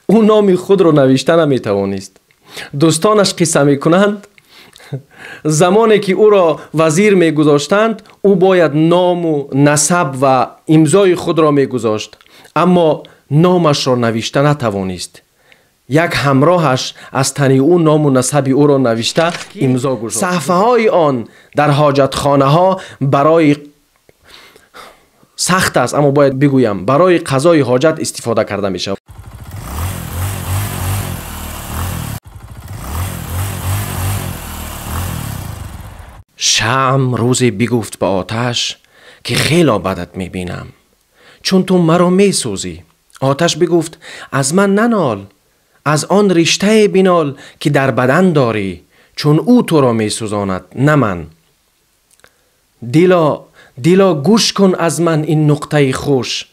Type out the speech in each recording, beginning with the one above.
او نام خود را نوشته نمیتوانست. دوستانش قصه میکنند زمانی که او را وزیر میگذاشتند او باید نام و نسب و امضای خود را میگذاشت، اما نامش را نوشته نتوانست. یک همراهش از تن او نام و نسب او را نوشته امضا گذاشت. صحفه های آن در حاجت خانه ها برای سخت است، اما باید بگویم برای قضای حاجت استفاده کرده می شود. شمع روزی بگفت به آتش که خیلی بدت می بینم چون تو مرا می سوزی. آتش بگفت از من ننال، از آن رشته بینال که در بدن داری، چون او تو را می سوزاند نه من. دیلا گوش کن از من این نقطه خوش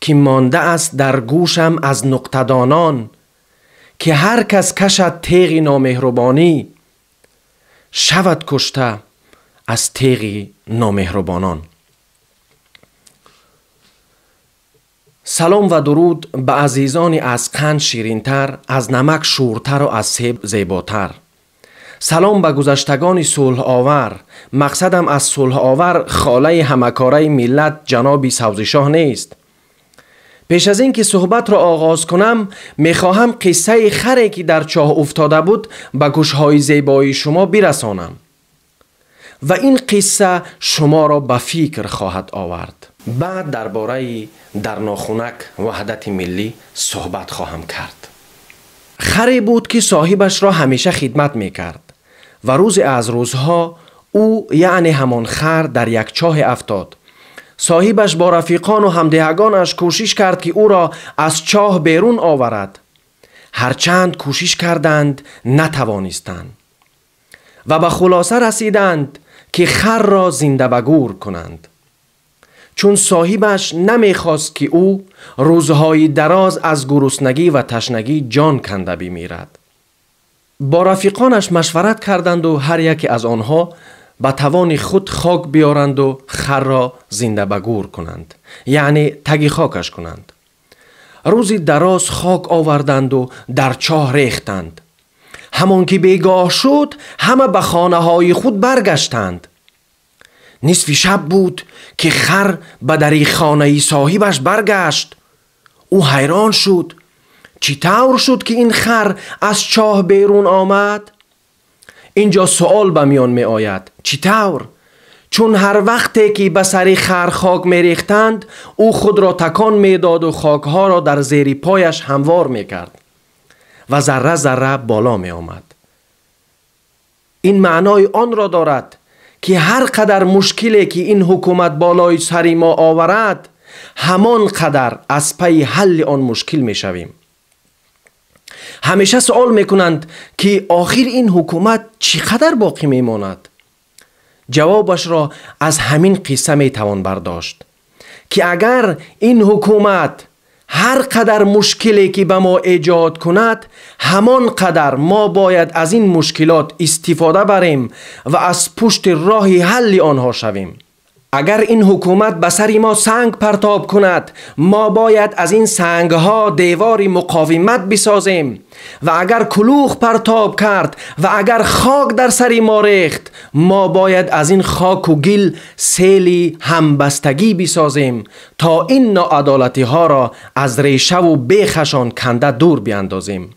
که مانده است در گوشم از نقطه دانان، که هر کس کشد تیغ نامهربانی شود کشته از تیغ نامهربانان. سلام و درود به عزیزانی از قند شیرینتر، از نمک شورتر و از سیب زیباتر. سلام به گذشتگان صلح آور. مقصدم از صلح آور خاله همکاره ملت جناب سوزی شاه نیست. پیش از این که صحبت را آغاز کنم میخواهم قصه خری که در چاه افتاده بود به گوشهای زیبای شما برسانم و این قصه شما را به فکر خواهد آورد. بعد درباره در ناخنک وحدت ملی صحبت خواهم کرد. خری بود که صاحبش را همیشه خدمت میکرد و روز از روزها او یعنی همان خر در یک چاه افتاد. صاحبش با رفیقان و همدهگانش کوشش کرد که او را از چاه بیرون آورد. هرچند کوشش کردند نتوانستند و به خلاصه رسیدند که خر را زنده به گور کنند، چون صاحبش نمیخواست که او روزهای دراز از گرسنگی و تشنگی جان کنده بمیرد. با رفیقانش مشورت کردند و هر یک از آنها به توان خود خاک بیارند و خر را زنده به گور کنند، یعنی تگی خاکش کنند. روزی دراز خاک آوردند و در چاه ریختند. همان که بیگاه شد همه به خانه های خود برگشتند. نصف شب بود که خر به در خانه صاحبش برگشت. او حیران شد چی طور شد که این خر از چاه بیرون آمد؟ اینجا سوال به میان می آید چی طور؟ چون هر وقتی که به سر خر خاک می ریختند او خود را تکان می داد و خاکها را در زیر پایش هموار می کرد و ذره ذره بالا می آمد. این معنای آن را دارد که هر قدر مشکلی که این حکومت بالای سر ما آورد همان قدر از پی حل آن مشکل می شویم. همیشه سوال می کنند که آخر این حکومت چقدر باقی می ماند؟ جوابش را از همین قصه می توان برداشت که اگر این حکومت هر قدر مشکلی که به ما ایجاد کند همان قدر ما باید از این مشکلات استفاده بریم و از پشت راه حل آنها شویم. اگر این حکومت به سر ما سنگ پرتاب کند ما باید از این سنگ ها دیواری مقاومت بسازیم و اگر کلوخ پرتاب کرد و اگر خاک در سر ما ریخت ما باید از این خاک و گل سیلی همبستگی بسازیم تا این ناعدالتی ها را از ریشه و بیخشان کنده دور بیاندازیم.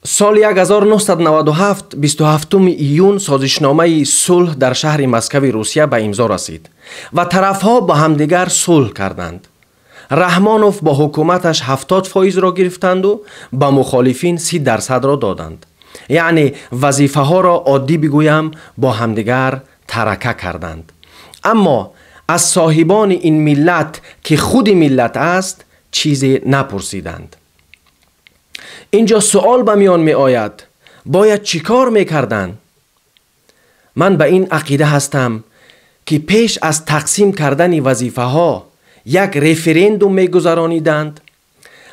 سال 1997 27 ایون سازشنامه صلح در شهر مسکو روسیه به امضا رسید و طرفها با همدیگر صلح کردند. رحمانوف با حکومتش 70% را گرفتند و با مخالفین 30% را دادند. یعنی وظیفه ها را عادی بگویم با همدیگر ترکه کردند. اما از صاحبان این ملت که خود ملت است چیزی نپرسیدند. اینجا سوال به میان می آید باید چی کار می کردن؟ من به این عقیده هستم که پیش از تقسیم کردن وظیفه ها یک رفرندوم می گذرانیدند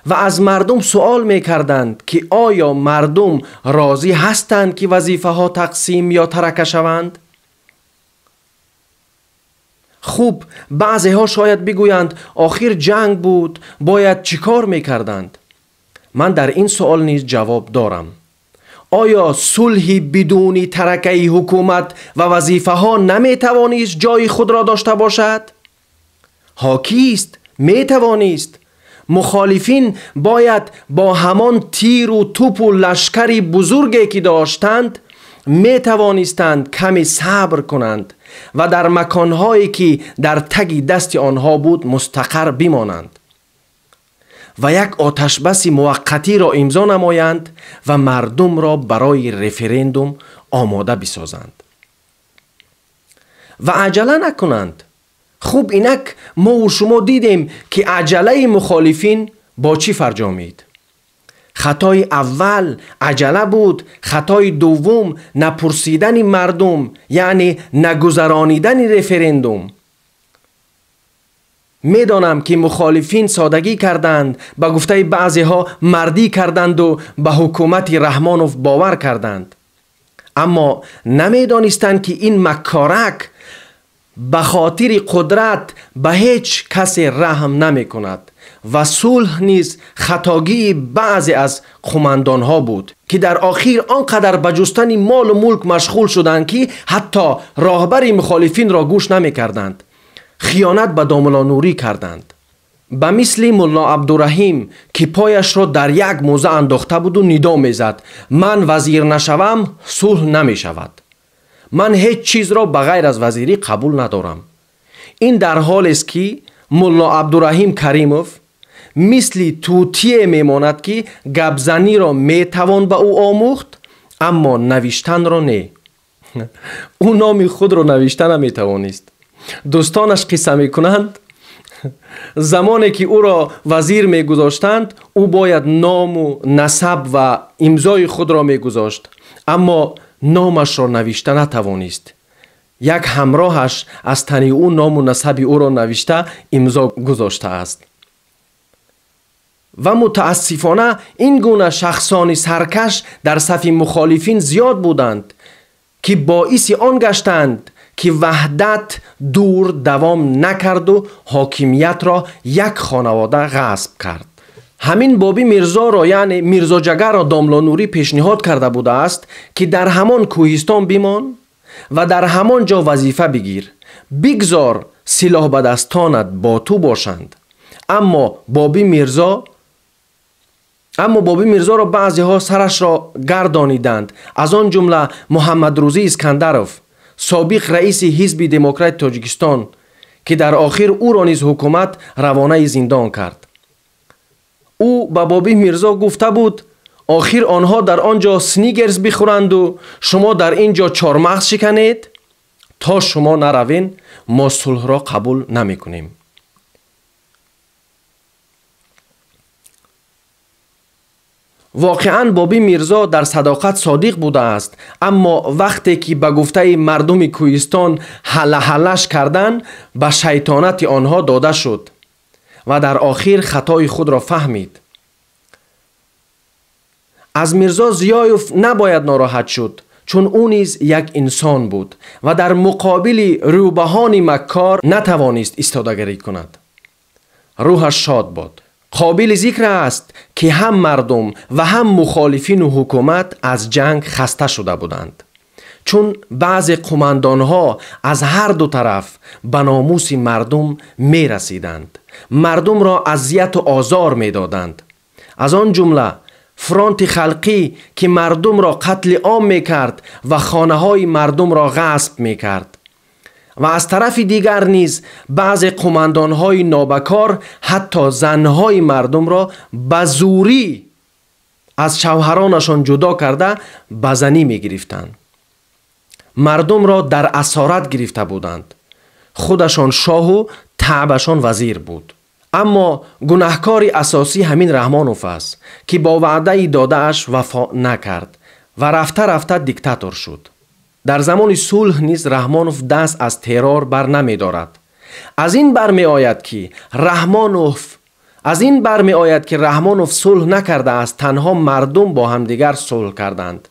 و از مردم سوال می کردند که آیا مردم راضی هستند که وظیفه ها تقسیم یا ترکه شوند؟ خوب بعضی ها شاید بگویند آخر جنگ بود، باید چیکار میکردند؟ من در این سوال نیز جواب دارم. آیا صلحی بدون ترکه حکومت و وظیفه ها نمیتوانست جای خود را داشته باشد؟ حاکیست، میتوانست. مخالفین باید با همان تیر و توپ و لشکری بزرگی که داشتند میتوانستند کمی صبر کنند و در مکانهایی که در تگ دست آنها بود مستقر بمانند و یک آتش بس موقتی را امضا نمایند و مردم را برای رفراندوم آماده بسازند و عجله نکنند. خوب اینک ما و شما دیدیم که عجله مخالفین با چی فرجامید. خطای اول عجله بود، خطای دوم نپرسیدن مردم، یعنی نگذرانیدن رفراندوم. میدانم که مخالفین سادگی کردند، به گفته بعضی ها مردی کردند و به حکومت رحمانوف باور کردند، اما نمیدانستند که این مکارک به خاطر قدرت به هیچ کسی رحم نمی کند و صلح نیز خطاگی بعضی از قماندان ها بود که در آخر آنقدر به جستن مال و ملک مشغول شدند که حتی راهبر مخالفین را گوش نمی کردند. خیانت به داملا نوری کردند. به مثل ملا عبدالرحیم که پایش را در یک موزه انداخته بود و ندا می زد: من وزیر نشوم صلح نمی شود. من هیچ چیز را بغیر از وزیری قبول ندارم. این در حال است که ملا عبدالرحیم کریموف مثل توتیه میماند که گبزنی را میتوان به او آموخت اما نوشتن را نه. او نام خود را نوشتن نمیتوانست. دوستانش قصه میکنند زمانی که او را وزیر میگذاشتند او باید نام و نسب و امضای خود را میگذاشت، اما نامش را نوشته نتوانست. یک همراهش از تن او نام و نسب او را نوشته امضا گذاشته است. و متاسفانه این گونه شخصان سرکش در صف مخالفین زیاد بودند که باعث آن گشتند که وحدت دور دوام نکرد و حاکمیت را یک خانواده غصب کرد. همین بابی میرزا را، یعنی میرزا جگر را، داملا نوری پیشنهاد کرده بوده است که در همان کوهستان بمان و در همان جا وظیفه بگیر، بگذار سلاح به دستانت با تو باشند. اما بابی میرزا را بعضی ها سرش را گردانیدند، از آن جمله محمد روزی اسکندروف، سابق رئیس حزب دموکرات تاجیکستان، که در آخر او را نیز حکومت روانه زندان کرد. او به بابی میرزا گفته بود آخر آنها در آنجا سنیگرز بخورند و شما در اینجا چارمغز شکنید؟ تا شما نروین ما صلح را قبول نمی کنیم. واقعا بابی میرزا در صداقت صادق بوده است، اما وقتی که به گفته مردم کوهستان حلش کردن به شیطانت آنها داده شد و در آخر خطای خود را فهمید. از میرزا ضیایف نباید ناراحت شد، چون او نیز یک انسان بود و در مقابل روبهان مکار نتوانست ایستادگی کند. روحش شاد باد. قابل ذکر است که هم مردم و هم مخالفین و حکومت از جنگ خسته شده بودند، چون بعض قماندانها از هر دو طرف به ناموس مردم می رسیدند، مردم را اذیت و آزار می دادند. از آن جمله فرانت خلقی که مردم را قتل عام می کرد و خانه های مردم را غصب می کرد. و از طرف دیگر نیز بعض قماندانهای نابکار حتی زنهای مردم را به زوری از شوهرانشان جدا کرده به زنی می گرفتند. مردم را در اسارت گرفته بودند. خودشان شاه و تعبشان وزیر بود. اما گناهکار اساسی همین رحمانوف است که با وعده داده اش وفا نکرد و رفته رفته دیکتاتور شد. در زمان صلح نیز رحمانوف دست از ترور بر نمی دارد. از این برمی آید که رحمانوف صلح نکرده است، تنها مردم با همدیگر صلح کردند.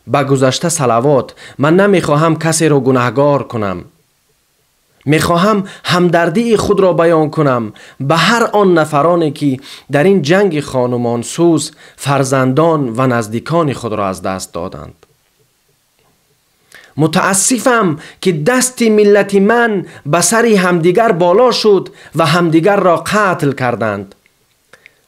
با گذشته صلوات، من نمی خواهم کسی را گناهگار کنم. میخواهم همدردی خود را بیان کنم به هر آن نفرانی که در این جنگ خانمانسوز فرزندان و نزدیکان خود را از دست دادند. متاسفم که دست ملت من به سر همدیگر بالا شد و همدیگر را قتل کردند.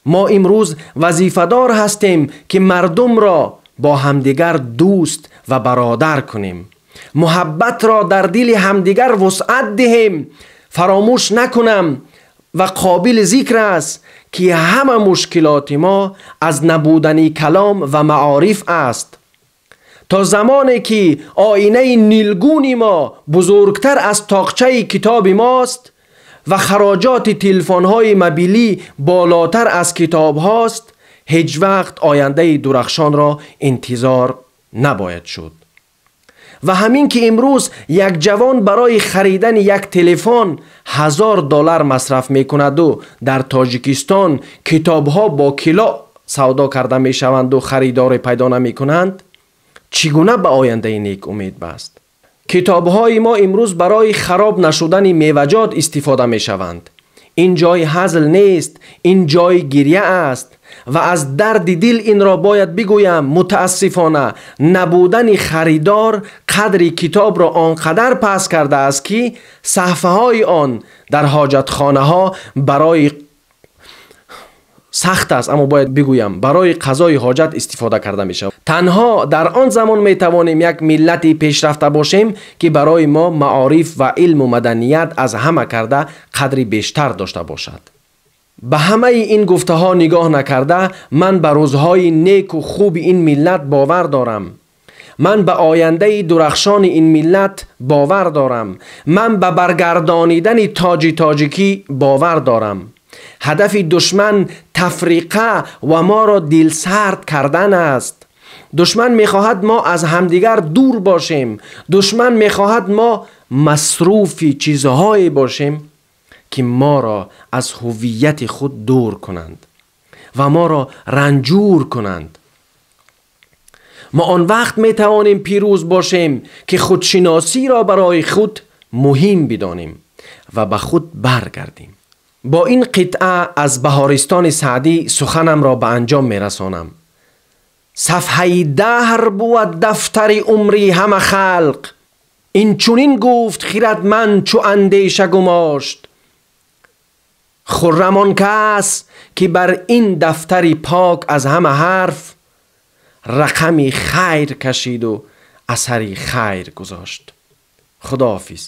ما امروز وظیفه‌دار هستیم که مردم را با همدیگر دوست و برادر کنیم. محبت را در دل همدیگر وسعت دهیم. فراموش نکنم و قابل ذکر است که همه مشکلات ما از نبودن کلام و معارف است. تا زمانی که آینه نیلگون ما بزرگتر از تاقچه کتاب ماست و خراجات تلفن‌های موبیلی بالاتر از کتاب هاست، هیچ وقت آینده درخشان را انتظار نباید شد. و همین که امروز یک جوان برای خریدن یک تلفن $1000 مصرف میکند و در تاجیکستان کتابها با کیلو سودا کرده میشوند و خریدار پیدا نمیکنند، چگونه به آینده نیک امید بست؟ کتابهای ما امروز برای خراب نشدن میوجات استفاده میشوند. این جای هزل نیست، این جای گریه است و از درد دل این را باید بگویم. متاسفانه نبودن خریدار قدر کتاب را آنقدر پس کرده است که صفحه های آن در حاجتخانه ها برای سخت است، اما باید بگویم برای قضای حاجت استفاده کرده می شود. تنها در آن زمان می توانیم یک ملت پیشرفته باشیم که برای ما معارف و علم و مدنیت از همه کرده قدری بیشتر داشته باشد. به همه این گفته ها نگاه نکرده، من به روزهای نیک و خوب این ملت باور دارم. من به آینده درخشان این ملت باور دارم. من به برگردانیدن تاج تاجیکی باور دارم. هدف دشمن تفریقه و ما را دل سرد کردن است. دشمن میخواهد ما از همدیگر دور باشیم. دشمن میخواهد ما مصروف چیزهایی باشیم که ما را از هویت خود دور کنند و ما را رنجور کنند. ما آن وقت می توانیم پیروز باشیم که خودشناسی را برای خود مهم بدانیم و به خود برگردیم. با این قطعه از بهارستان سعدی سخنم را به انجام می رسانم. صفحه دهر بود دفتر عمری همه خلق، این چونین گفت خردمند چو اندیشه گماشت. خرم آن کس که بر این دفتر پاک از همه حرف رقم خیر کشید و اثری خیر گذاشت. خداحافظ.